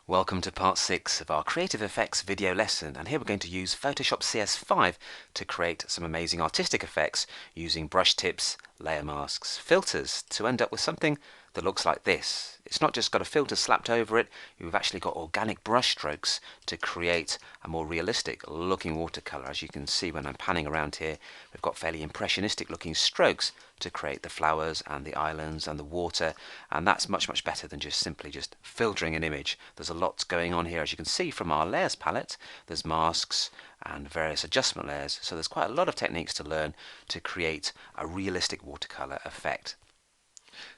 Welcome to part 6 of our Creative Effects video lesson, and here we're going to use Photoshop CS5 to create some amazing artistic effects using brush tips, layer masks, filters to end up with something that looks like this. It's not just got a filter slapped over it, we've actually got organic brush strokes to create a more realistic looking watercolor. As you can see when I'm panning around here, we've got fairly impressionistic looking strokes to create the flowers and the islands and the water, and that's much better than just simply filtering an image. There's a lot going on here, as you can see from our layers palette. There's masks and various adjustment layers, so there's quite a lot of techniques to learn to create a realistic watercolor effect.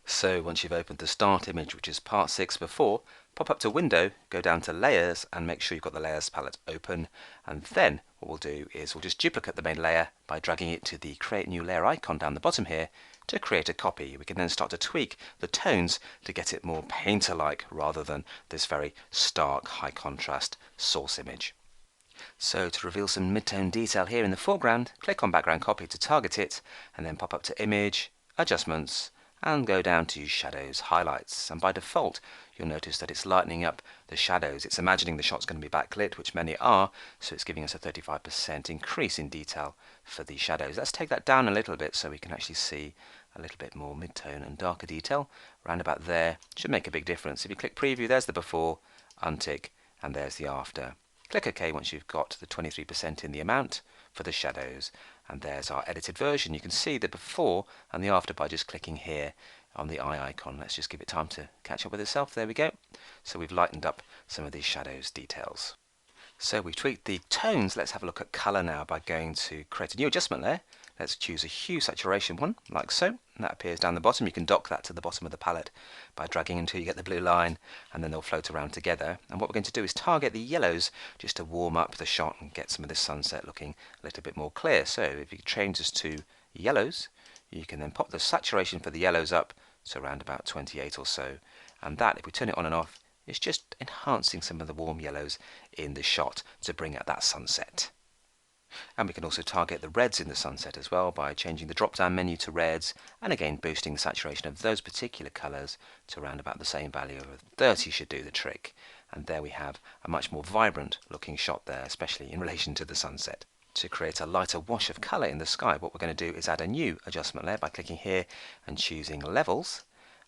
So once you've opened the start image, which is part 6 before, pop up to Window, go down to Layers and make sure you've got the Layers palette open, and then what we'll do is we'll just duplicate the main layer by dragging it to the Create New Layer icon down the bottom here to create a copy. We can then start to tweak the tones to get it more painter-like rather than this very stark, high contrast source image. So to reveal some mid-tone detail here in the foreground, click on Background Copy to target it, and then pop up to Image, Adjustments, and go down to Shadows, Highlights, and by default you'll notice that it's lightening up the shadows. It's imagining the shot's going to be backlit, which many are, so it's giving us a 35% increase in detail for the shadows. Let's take that down a little bit so we can actually see a little bit more mid-tone and darker detail. Round about there should make a big difference. If you click Preview, there's the before, untick, and there's the after. Click OK once you've got the 23% in the amount for the shadows, and there's our edited version. You can see the before and the after by just clicking here on the eye icon. Let's just give it time to catch up with itself. There we go. So we've lightened up some of these shadows details. So we've tweaked the tones. Let's have a look at color now by going to create a new adjustment layer. Let's choose a hue saturation one, like so. And that appears down the bottom. You can dock that to the bottom of the palette by dragging until you get the blue line, and then they'll float around together. And what we're going to do is target the yellows just to warm up the shot and get some of this sunset looking a little bit more clear. So if you change this to yellows, you can then pop the saturation for the yellows up to around about 28 or so. And that, if we turn it on and off, is just enhancing some of the warm yellows in the shot to bring out that sunset. And we can also target the reds in the sunset as well by changing the drop-down menu to reds, and again boosting the saturation of those particular colours to around about the same value of 30 should do the trick. And there we have a much more vibrant looking shot there, especially in relation to the sunset. To create a lighter wash of colour in the sky, what we're going to do is add a new adjustment layer by clicking here and choosing Levels.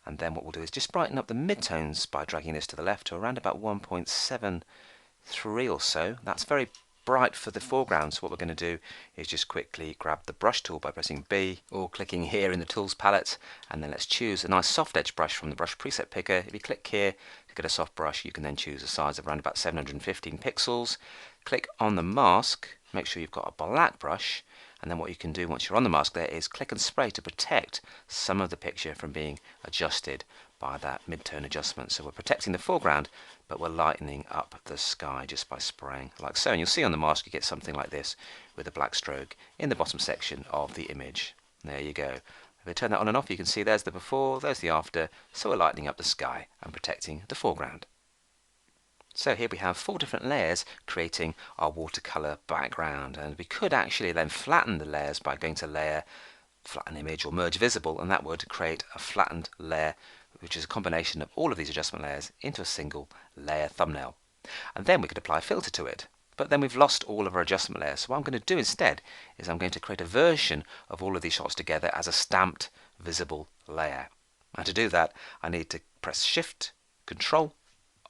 And then what we'll do is just brighten up the midtones by dragging this to the left to around about 1.73 or so. That's very bright for the foreground, so what we're going to do is just quickly grab the brush tool by pressing B or clicking here in the tools palette, and then let's choose a nice soft edge brush from the brush preset picker. If you click here to get a soft brush, you can then choose a size of around about 715 pixels. Click on the mask, make sure you've got a black brush, and then what you can do once you're on the mask there is click and spray to protect some of the picture from being adjusted by that mid-tone adjustment. So we're protecting the foreground, but we're lightening up the sky just by spraying like so. And you'll see on the mask you get something like this with a black stroke in the bottom section of the image. There you go. If we turn that on and off, you can see there's the before, there's the after, so we're lightening up the sky and protecting the foreground. So here we have 4 different layers creating our watercolor background, and we could actually then flatten the layers by going to Layer, Flatten Image, or Merge Visible, and that would create a flattened layer, which is a combination of all of these adjustment layers into a single layer thumbnail. And then we could apply a filter to it. But then we've lost all of our adjustment layers. So what I'm going to do instead is I'm going to create a version of all of these shots together as a stamped visible layer. And to do that, I need to press Shift, Control,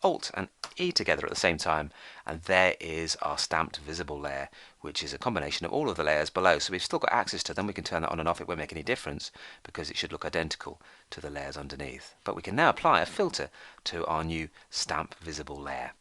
Alt and E together at the same time, and there is our stamped visible layer, which is a combination of all of the layers below. So we've still got access to them. We can turn that on and off. It won't make any difference because it should look identical to the layers underneath. But we can now apply a filter to our new stamp visible layer.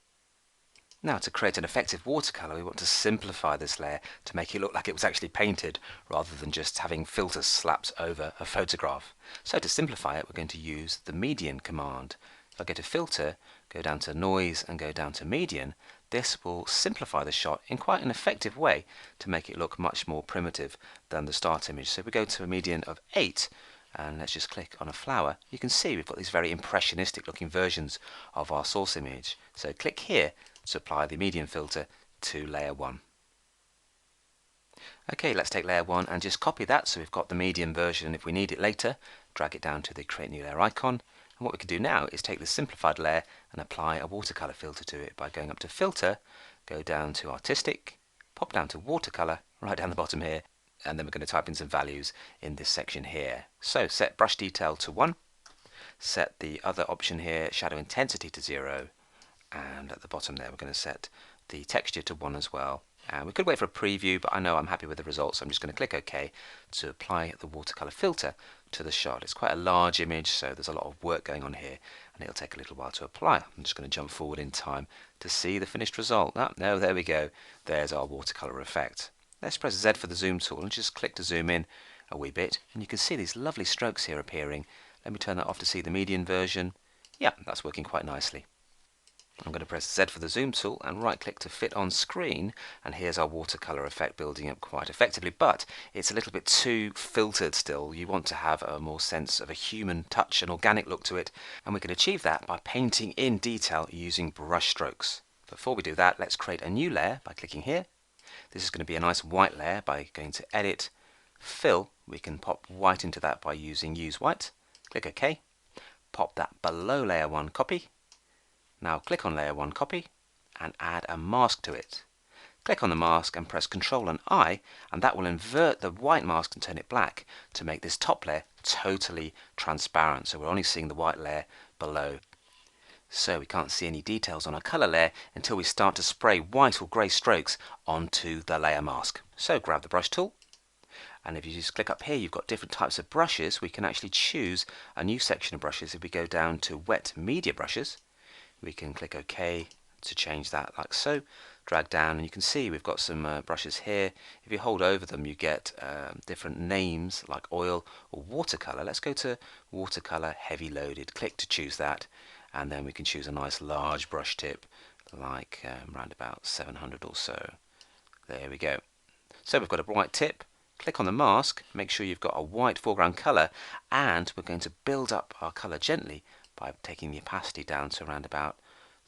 Now, to create an effective watercolor, we want to simplify this layer to make it look like it was actually painted rather than just having filters slapped over a photograph. So to simplify it, we're going to use the median command. If I go to Filter, go down to Noise and go down to Median, this will simplify the shot in quite an effective way to make it look much more primitive than the start image. So if we go to a median of 8, and let's just click on a flower, you can see we've got these very impressionistic looking versions of our source image. So click here to apply the median filter to layer 1. Okay, let's take layer 1 and just copy that so we've got the median version if we need it later. Drag it down to the Create New Layer icon. And what we can do now is take this simplified layer and apply a watercolor filter to it by going up to Filter, go down to Artistic, pop down to Watercolor, right down the bottom here, and then we're going to type in some values in this section here. So set brush detail to 1, set the other option here, shadow intensity to 0, and at the bottom there we're going to set the texture to 1 as well. And we could wait for a preview, but I know I'm happy with the results, so I'm just going to click OK to apply the watercolor filter to the shot. It's quite a large image, so there's a lot of work going on here, and it'll take a little while to apply. I'm just going to jump forward in time to see the finished result. No, there we go. There's our watercolor effect. Let's press Z for the zoom tool and just click to zoom in a wee bit, and you can see these lovely strokes here appearing. Let me turn that off to see the median version. Yeah, that's working quite nicely. I'm going to press Z for the zoom tool and right click to fit on screen, and here's our watercolor effect building up quite effectively, but it's a little bit too filtered still. You want to have a more sense of a human touch, an organic look to it, and we can achieve that by painting in detail using brush strokes. Before we do that, let's create a new layer by clicking here. This is going to be a nice white layer. By going to Edit, Fill, we can pop white into that by using Use White. Click OK. Pop that below layer 1 copy. Now click on layer 1 copy and add a mask to it. Click on the mask and press Ctrl and I, and that will invert the white mask and turn it black to make this top layer totally transparent. So we're only seeing the white layer below. So we can't see any details on our color layer until we start to spray white or grey strokes onto the layer mask. So grab the brush tool, and if you just click up here, you've got different types of brushes. We can actually choose a new section of brushes. If we go down to Wet Media Brushes, we can click OK to change that like so. Drag down and you can see we've got some brushes here. If you hold over them, you get different names like oil or watercolor. Let's go to watercolor heavy loaded. Click to choose that, and then we can choose a nice large brush tip like around about 700 or so. There we go. So we've got a white tip. Click on the mask, make sure you've got a white foreground color, and we're going to build up our color gently by taking the opacity down to around about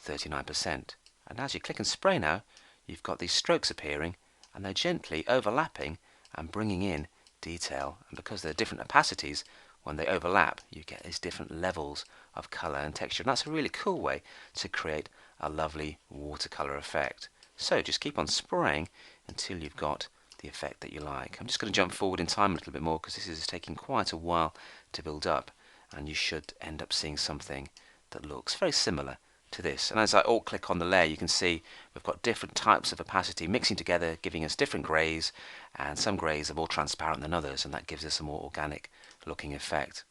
39%. And as you click and spray now, you've got these strokes appearing, and they're gently overlapping and bringing in detail. And because they're different opacities, when they overlap, you get these different levels of color and texture. And that's a really cool way to create a lovely watercolor effect. So just keep on spraying until you've got the effect that you like. I'm just going to jump forward in time a little bit more because this is taking quite a while to build up, and you should end up seeing something that looks very similar to this. And as I alt click on the layer, you can see we've got different types of opacity mixing together, giving us different greys, and some greys are more transparent than others, and that gives us a more organic looking effect.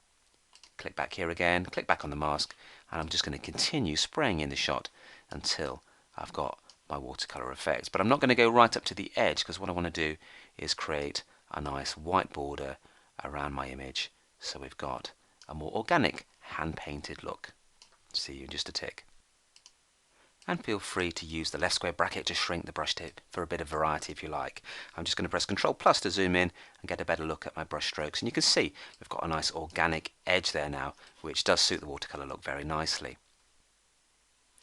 Click back here again, click back on the mask, and I'm just going to continue spraying in the shot until I've got my watercolor effect. But I'm not going to go right up to the edge, because what I want to do is create a nice white border around my image, so we've got a more organic hand-painted look. See you in just a tick. And feel free to use the left square bracket to shrink the brush tip for a bit of variety if you like. I'm just going to press Ctrl plus to zoom in and get a better look at my brush strokes, and you can see we've got a nice organic edge there now, which does suit the watercolor look very nicely.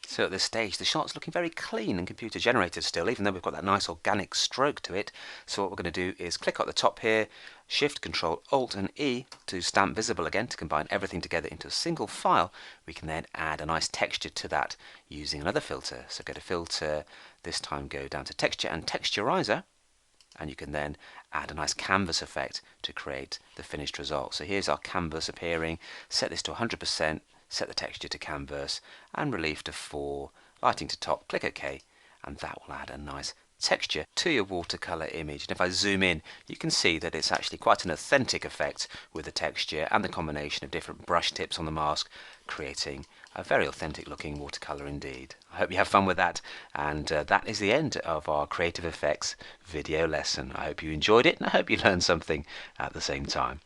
So at this stage the shot's looking very clean and computer generated still, even though we've got that nice organic stroke to it. So what we're going to do is click at the top here, Shift, Control, Alt and E to stamp visible again to combine everything together into a single file. We can then add a nice texture to that using another filter. So go to Filter, this time go down to Texture and Texturizer, and you can then add a nice canvas effect to create the finished result. So here's our canvas appearing. Set this to 100%. Set the texture to canvas and relief to 4, lighting to top, click OK, and that will add a nice texture to your watercolor image. And if I zoom in, you can see that it's actually quite an authentic effect with the texture and the combination of different brush tips on the mask, creating a very authentic looking watercolor indeed. I hope you have fun with that, and that is the end of our Creative Effects video lesson. I hope you enjoyed it, and I hope you learned something at the same time.